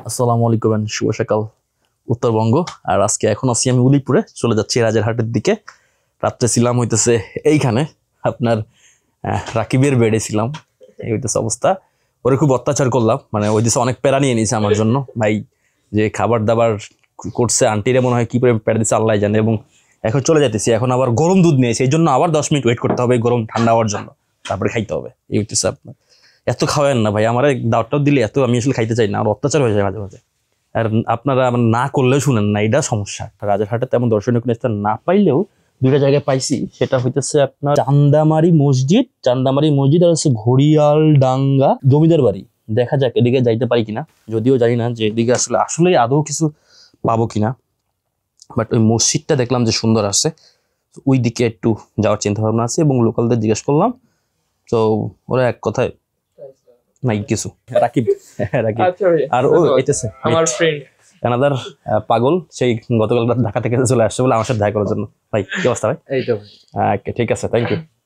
আসসালামু আলাইকুম শুভ সকাল উত্তরবঙ্গ। আর আজকে এখন আছি আমি উলিপুরে, চলে যাচ্ছি রাজারহাটের দিকে। রাত্রে ছিলাম হইতেছে এইখানে আপনার রাকিবের বেডে ছিলাম। এই হইতেছে অবস্থা। ওরে খুব অত্যাচার করলাম, মানে ওই দেশে অনেক প্যারা নিয়ে নিয়েছে আমার জন্য ভাই। যে খাবার দাবার করছে আন্টিরা মনে হয় কি করে প্যারা দিচ্ছে আল্লাহ জানে। এবং এখন চলে যাইতেছি, এখন আবার গরম দুধ নিয়েছে, এই জন্য আবার 10 মিনিট ওয়েট করতে হবে গরম ঠান্ডা হওয়ার জন্য, তারপরে খাইতে হবে। এই হইতেছে আপনার। এত খাওয়ায়েন না ভাই, আমার দাওয়াতটাও দিলে এত আমি আসলে খাইতে চাই না, আর অত্যাচার হয়ে যায় মাঝে মাঝে। আর আপনারা না করলেও শুনেন না, এটা সমস্যা। রাজারহাটে তেমন দর্শনীয় কোনো স্থান না পাইলেও দুইটা জায়গায় পাইছি। সেটা হইতেছে আপনার চান্দামারি মসজিদ আর হচ্ছে ঘড়িয়াল ডাঙ্গা জমিদার বাড়ি। দেখা যাক এদিকে যাইতে পারি কিনা, যদিও জানি না যে এদিকে আসলে আদৌ কিছু পাবো কিনা। বাট ওই মসজিদটা দেখলাম যে সুন্দর আছে, ওই দিকে একটু যাওয়ার চিন্তা ভাবনা আছে। এবং লোকালদের জিজ্ঞেস করলাম, তো ওরা এক কথায় নাই কিছু। রাকিব আর ও এটাছে আমার ফ্রেন্ড কানাডার পাগল, সেই গতকাল ঢাকা থেকে চলে আসছে বলে আমার সাথে দেখা করার জন্য। ভাই কি অবস্থা ভাই? এই তো ভাই, ঠিক আছে, থ্যাংক ইউ।